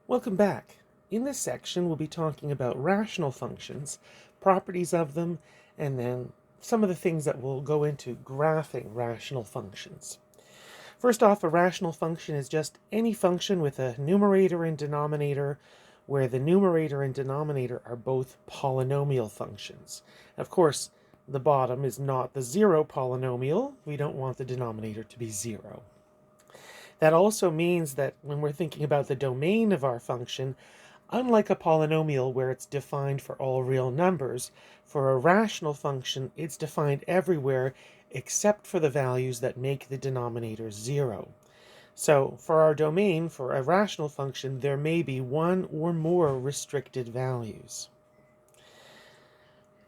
Welcome back. In this section, we'll be talking about rational functions, properties of them, and then some of the things that will go into graphing rational functions. First off, a rational function is just any function with a numerator and denominator where the numerator and denominator are both polynomial functions. Of course, the bottom is not the zero polynomial. We don't want the denominator to be zero. That also means that when we're thinking about the domain of our function, unlike a polynomial where it's defined for all real numbers, for a rational function, it's defined everywhere except for the values that make the denominator zero. So for our domain, for a rational function, there may be one or more restricted values.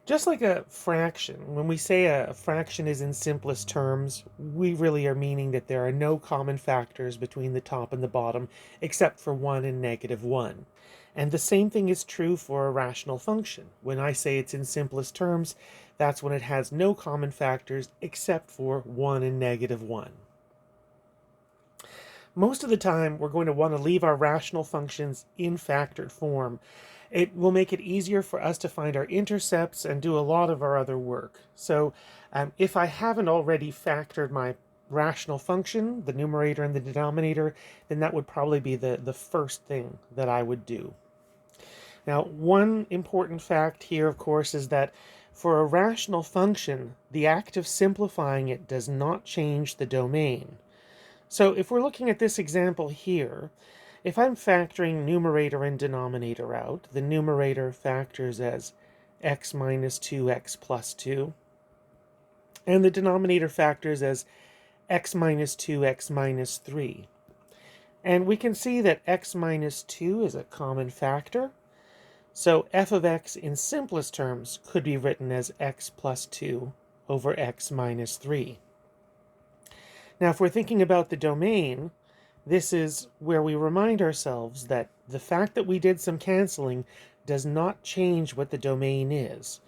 Just like a fraction, when we say a fraction is in simplest terms, we really are meaning that there are no common factors between the top and the bottom except for 1 and -1. And the same thing is true for a rational function. When I say it's in simplest terms, that's when it has no common factors except for 1 and -1. Most of the time, we're going to want to leave our rational functions in factored form. It will make it easier for us to find our intercepts and do a lot of our other work. So if I haven't already factored my rational function, the numerator and the denominator, then that would probably be the first thing that I would do. Now, one important fact here, of course, is that for a rational function, the act of simplifying it does not change the domain. So if we're looking at this example here, if I'm factoring numerator and denominator out, the numerator factors as x minus 2x plus 2, and the denominator factors as x minus 2x minus 3. And we can see that x minus 2 is a common factor, so f of x in simplest terms could be written as x plus 2 over x minus 3. Now, if we're thinking about the domain, this is where we remind ourselves that the fact that we did some canceling does not change what the domain is.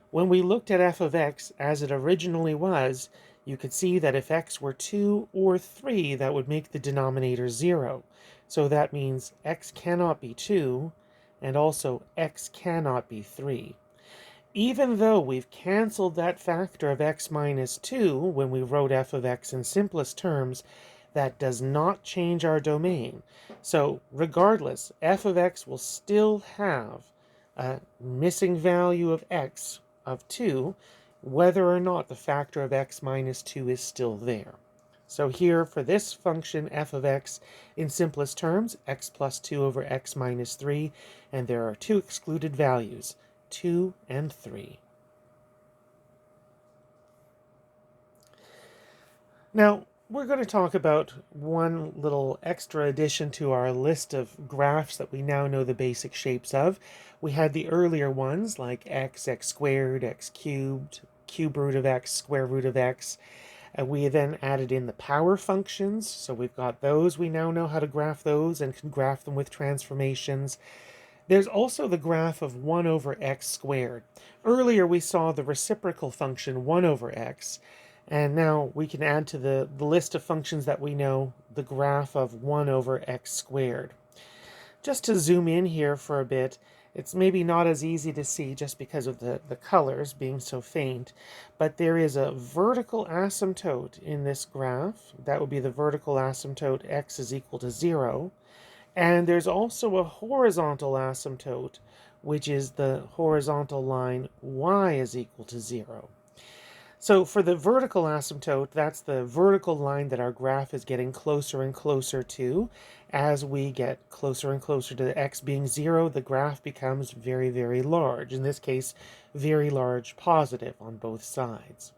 When we looked at f of x as it originally was, you could see that if x were 2 or 3, that would make the denominator 0. So that means x cannot be 2, and also x cannot be 3. Even though we've canceled that factor of x minus 2 when we wrote f of x in simplest terms, that does not change our domain. So regardless, f of x will still have a missing value of x of 2, whether or not the factor of x minus 2 is still there. So here for this function f of x, in simplest terms, x plus 2 over x minus 3, and there are two excluded values, 2 and 3. Now, we're going to talk about one little extra addition to our list of graphs that we now know the basic shapes of. We had the earlier ones like x, x squared, x cubed, cube root of x, square root of x. We then added in the power functions, so we've got those. We now know how to graph those and can graph them with transformations. There's also the graph of 1 over x squared. Earlier we saw the reciprocal function 1 over x. And now we can add to the list of functions that we know the graph of 1 over x squared. Just to zoom in here for a bit, it's maybe not as easy to see just because of the colors being so faint, but there is a vertical asymptote in this graph. That would be the vertical asymptote x is equal to 0. And there's also a horizontal asymptote, which is the horizontal line y is equal to 0. So for the vertical asymptote, that's the vertical line that our graph is getting closer and closer to. As we get closer and closer to x being 0, the graph becomes very, very large. In this case, very large positive on both sides.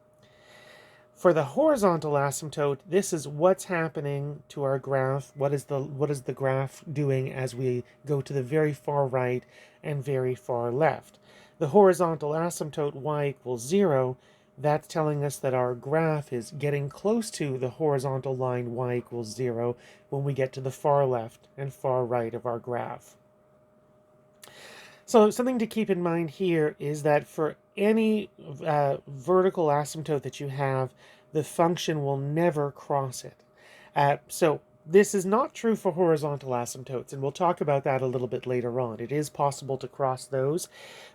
For the horizontal asymptote, this is what's happening to our graph. What is the graph doing as we go to the very far right and very far left? The horizontal asymptote y equals 0. That's telling us that our graph is getting close to the horizontal line y equals 0 when we get to the far left and far right of our graph. So something to keep in mind here is that for any vertical asymptote that you have, the function will never cross it. So This is not true for horizontal asymptotes, and we'll talk about that a little bit later on. It is possible to cross those,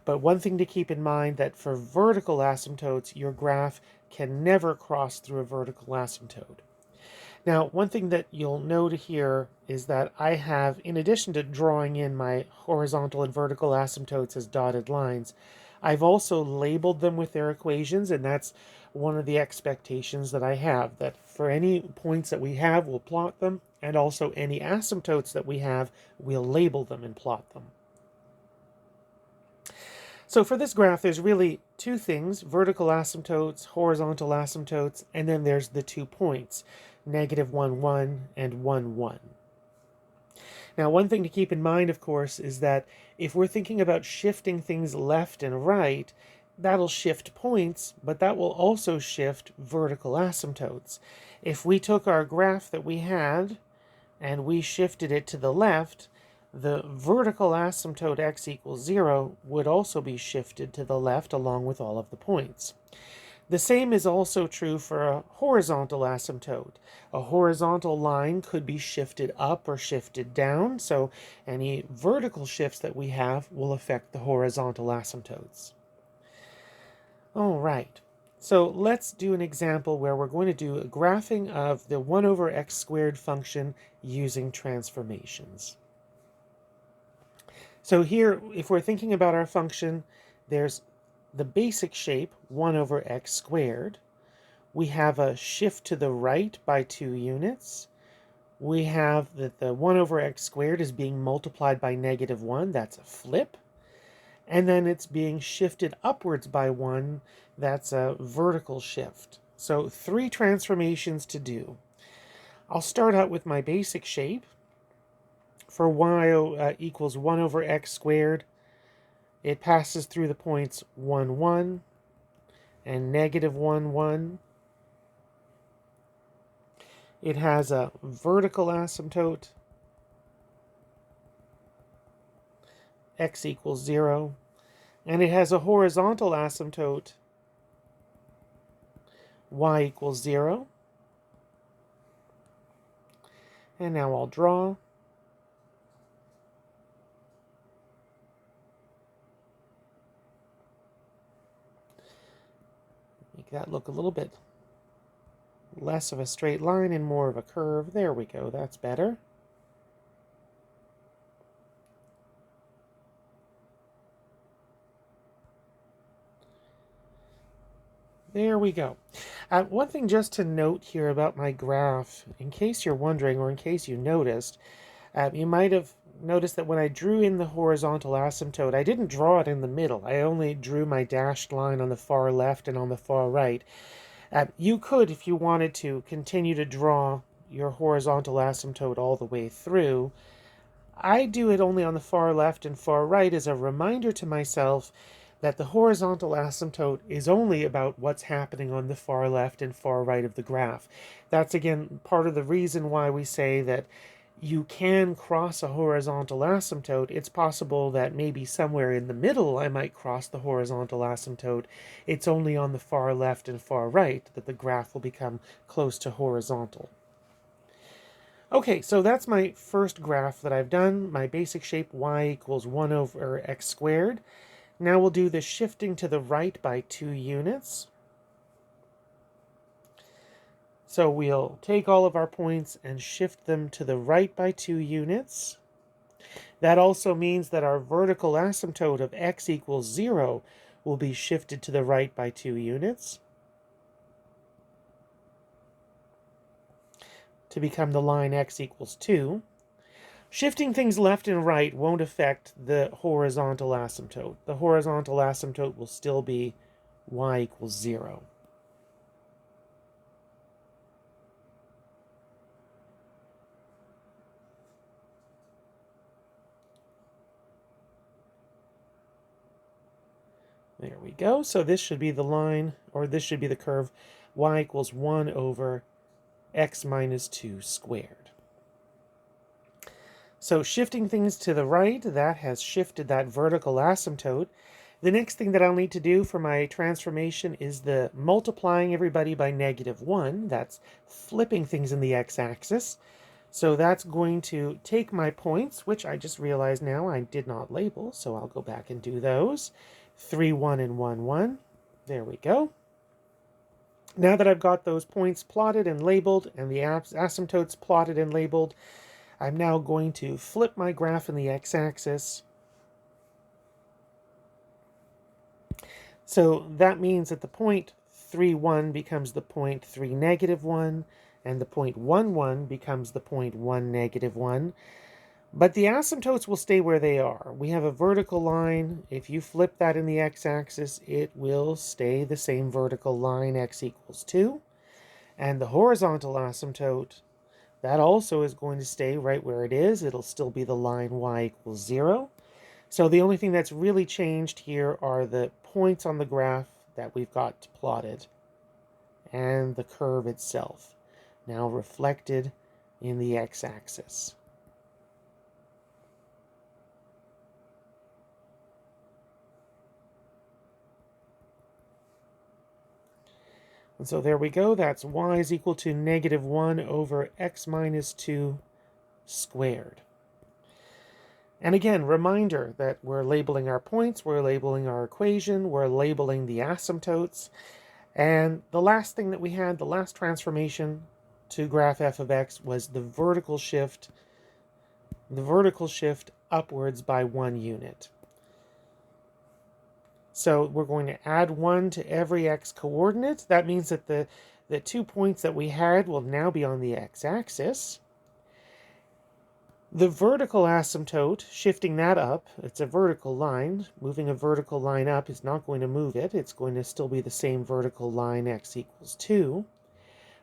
but one thing to keep in mind that for vertical asymptotes, your graph can never cross through a vertical asymptote. Now, one thing that you'll note here is that I have, in addition to drawing in my horizontal and vertical asymptotes as dotted lines, I've also labeled them with their equations, and that's one of the expectations that I have, that for any points that we have, we'll plot them, and also any asymptotes that we have, we'll label them and plot them. So for this graph, there's really two things: vertical asymptotes, horizontal asymptotes, and then there's the 2 points, -1, 1, and 1, 1. Now, one thing to keep in mind, of course, is that if we're thinking about shifting things left and right, that'll shift points, but that will also shift vertical asymptotes. If we took our graph that we had and we shifted it to the left, the vertical asymptote x equals 0 would also be shifted to the left along with all of the points. The same is also true for a horizontal asymptote. A horizontal line could be shifted up or shifted down, so any vertical shifts that we have will affect the horizontal asymptotes. All right, so let's do an example where we're going to do a graphing of the 1 over x squared function using transformations. So here, if we're thinking about our function, there's the basic shape, 1 over x squared. We have a shift to the right by 2 units. We have that the 1 over x squared is being multiplied by -1. That's a flip. And then it's being shifted upwards by 1. That's a vertical shift. So 3 transformations to do. I'll start out with my basic shape. For y equals 1 over x squared, it passes through the points 1, 1 and -1, 1. It has a vertical asymptote, x equals 0, and it has a horizontal asymptote, y equals 0. And now I'll draw. Make that look a little bit less of a straight line and more of a curve. There we go, that's better. There we go. One thing just to note here about my graph, in case you're wondering or in case you noticed, you might have noticed that when I drew in the horizontal asymptote, I didn't draw it in the middle. I only drew my dashed line on the far left and on the far right. You could, if you wanted to, continue to draw your horizontal asymptote all the way through. I do it only on the far left and far right as a reminder to myself that the horizontal asymptote is only about what's happening on the far left and far right of the graph. That's, again, part of the reason why we say that you can cross a horizontal asymptote. It's possible that maybe somewhere in the middle I might cross the horizontal asymptote. It's only on the far left and far right that the graph will become close to horizontal. Okay, so that's my first graph that I've done, my basic shape y equals 1 over x squared. Now we'll do the shifting to the right by 2 units. So we'll take all of our points and shift them to the right by 2 units. That also means that our vertical asymptote of x equals 0 will be shifted to the right by 2 units to become the line x equals 2. Shifting things left and right won't affect the horizontal asymptote. The horizontal asymptote will still be y equals 0. There we go. So this should be the line, or this should be the curve, y equals 1 over x minus 2 squared. So shifting things to the right, that has shifted that vertical asymptote. The next thing that I'll need to do for my transformation is the multiplying everybody by -1. That's flipping things in the x-axis. So that's going to take my points, which I just realized now I did not label, so I'll go back and do those. 3, 1, and 1, 1. There we go. Now that I've got those points plotted and labeled and the asymptotes plotted and labeled, I'm now going to flip my graph in the x-axis. So that means that the point 3, 1 becomes the point 3, negative 1, and the point 1, 1 becomes the point 1, negative 1. But the asymptotes will stay where they are. We have a vertical line. If you flip that in the x-axis, it will stay the same vertical line, x equals 2. And the horizontal asymptote, that also is going to stay right where it is. It'll still be the line y equals 0. So the only thing that's really changed here are the points on the graph that we've got plotted and the curve itself, now reflected in the x-axis. And so there we go. That's y is equal to negative 1 over x minus 2 squared. And again, reminder that we're labeling our points, we're labeling our equation, we're labeling the asymptotes. And the last thing that we had, the last transformation to graph f of x was the vertical shift upwards by 1 unit. So we're going to add 1 to every x coordinate. That means that the 2 points that we had will now be on the x-axis. The vertical asymptote, shifting that up, it's a vertical line. Moving a vertical line up is not going to move it. It's going to still be the same vertical line, x equals 2.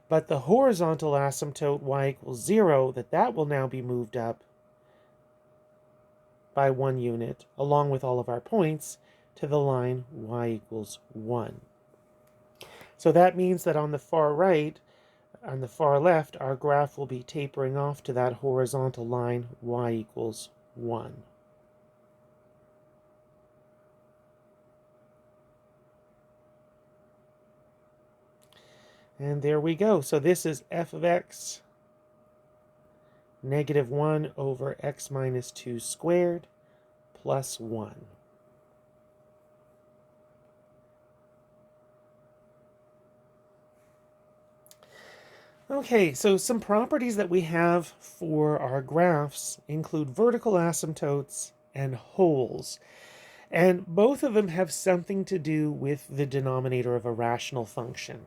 But the horizontal asymptote, y equals 0, that will now be moved up by 1 unit, along with all of our points, to the line y equals 1. So that means that on the far right, on the far left, our graph will be tapering off to that horizontal line y equals 1. And there we go. So this is f of x, negative 1 over x minus 2 squared plus 1. Okay, so some properties that we have for our graphs include vertical asymptotes and holes. And both of them have something to do with the denominator of a rational function.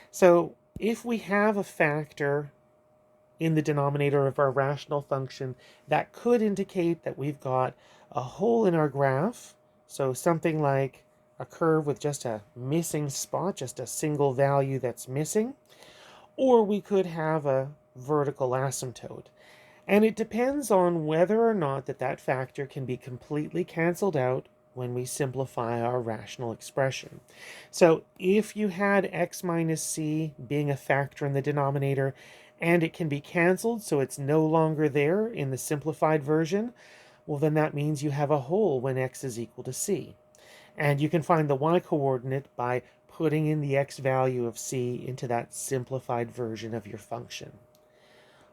So if we have a factor in the denominator of our rational function, that could indicate that we've got a hole in our graph. So something like a curve with just a missing spot, just a single value that's missing. Or we could have a vertical asymptote. And it depends on whether or not that factor can be completely canceled out when we simplify our rational expression. So if you had x minus c being a factor in the denominator and it can be canceled, so it's no longer there in the simplified version, well then that means you have a hole when x is equal to c. And you can find the y-coordinate by putting in the x value of c into that simplified version of your function.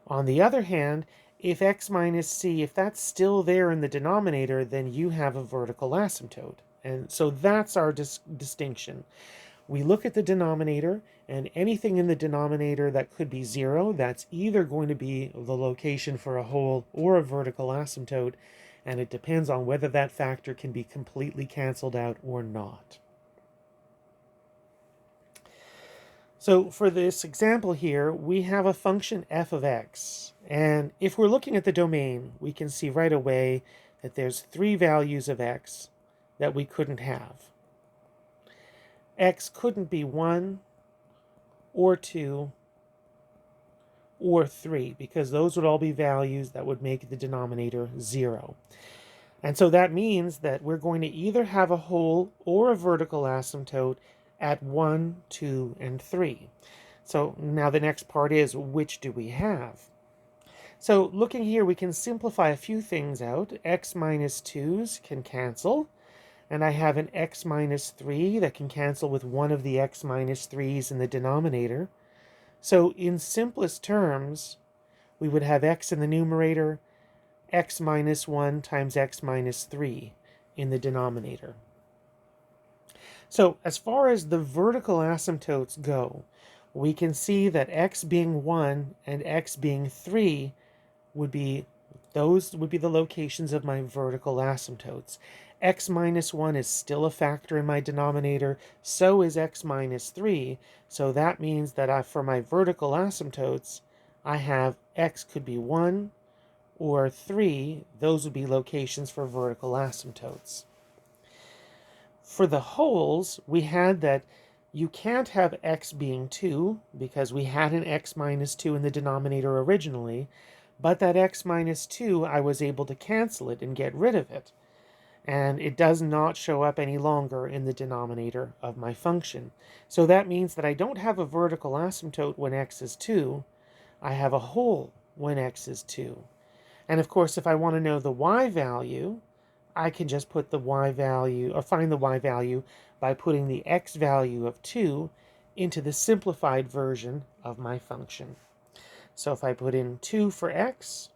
On the other hand, if x minus c, if that's still there in the denominator, then you have a vertical asymptote. And so that's our distinction. We look at the denominator, and anything in the denominator that could be 0, that's either going to be the location for a hole or a vertical asymptote, and it depends on whether that factor can be completely canceled out or not. So for this example here, we have a function f of x. And if we're looking at the domain, we can see right away that there's 3 values of x that we couldn't have. X couldn't be 1 or 2 or 3, because those would all be values that would make the denominator 0. And so that means that we're going to either have a hole or a vertical asymptote at 1, 2, and 3. So now the next part is, which do we have? So looking here, we can simplify a few things out. X minus 2's can cancel. And I have an x minus 3 that can cancel with one of the x minus 3's in the denominator. So in simplest terms, we would have x in the numerator, x minus 1 times x minus 3 in the denominator. So as far as the vertical asymptotes go, we can see that x being 1 and x being 3 would be the locations of my vertical asymptotes. X minus 1 is still a factor in my denominator, so is x minus 3, so that means that for my vertical asymptotes, I have x could be 1 or 3, those would be locations for vertical asymptotes. For the wholes, we had that you can't have x being 2, because we had an x minus 2 in the denominator originally, but that x minus 2, I was able to cancel it and get rid of it. And it does not show up any longer in the denominator of my function. So that means that I don't have a vertical asymptote when x is 2. I have a whole when x is 2. And of course, if I want to know the y value, I can just put the y value, or find the y value by putting the x value of 2 into the simplified version of my function. So if I put in 2 for x,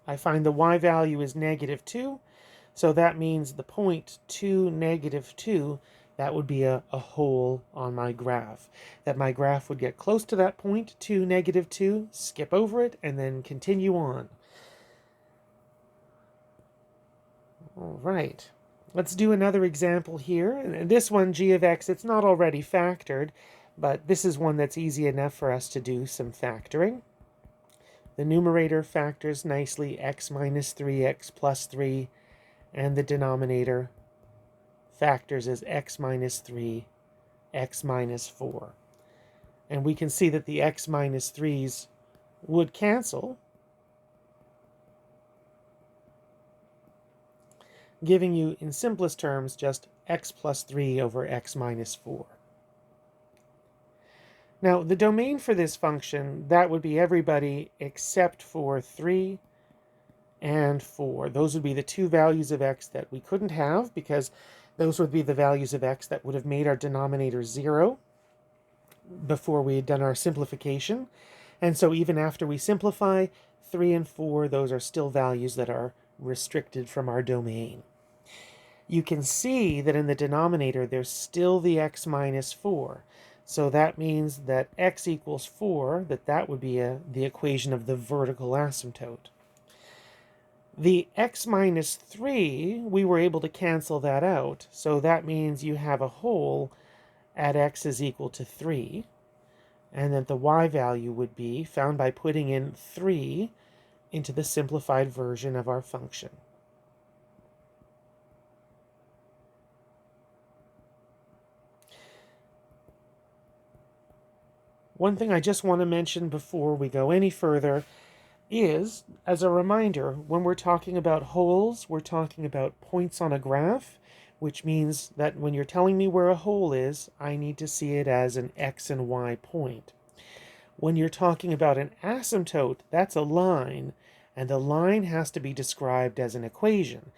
I find the y value is negative 2, so that means the point 2, negative 2, that would be a whole on my graph. That my graph would get close to that point, 2, negative 2, skip over it, and then continue on. All right, let's do another example here. And this one, g of x, it's not already factored, but this is one that's easy enough for us to do some factoring. The numerator factors nicely x minus 3, x plus 3, and the denominator factors as x minus 3, x minus 4. And we can see that the x minus 3's would cancel, giving you, in simplest terms, just x plus 3 over x minus 4. Now, the domain for this function, that would be everybody except for 3 and 4. Those would be the two values of x that we couldn't have, because those would be the values of x that would have made our denominator 0 before we had done our simplification. And so even after we simplify, 3 and 4, those are still values that are restricted from our domain. You can see that in the denominator, there's still the x minus 4. So that means that x equals 4, that would be the equation of the vertical asymptote. The x minus 3, we were able to cancel that out. So that means you have a whole at x is equal to 3. And that the y value would be found by putting in 3 into the simplified version of our function. One thing I just want to mention before we go any further is, as a reminder, when we're talking about wholes, we're talking about points on a graph, which means that when you're telling me where a whole is, I need to see it as an x and y point. When you're talking about an asymptote, that's a line, and a line has to be described as an equation.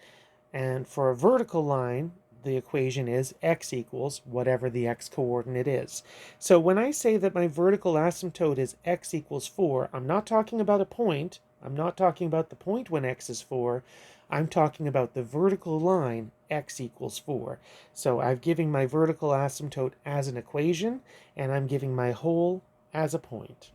And for a vertical line, the equation is x equals whatever the x coordinate is. So when I say that my vertical asymptote is x equals 4, I'm not talking about a point. I'm not talking about the point when x is 4. I'm talking about the vertical line x equals 4. So I'm giving my vertical asymptote as an equation, and I'm giving my whole as a point.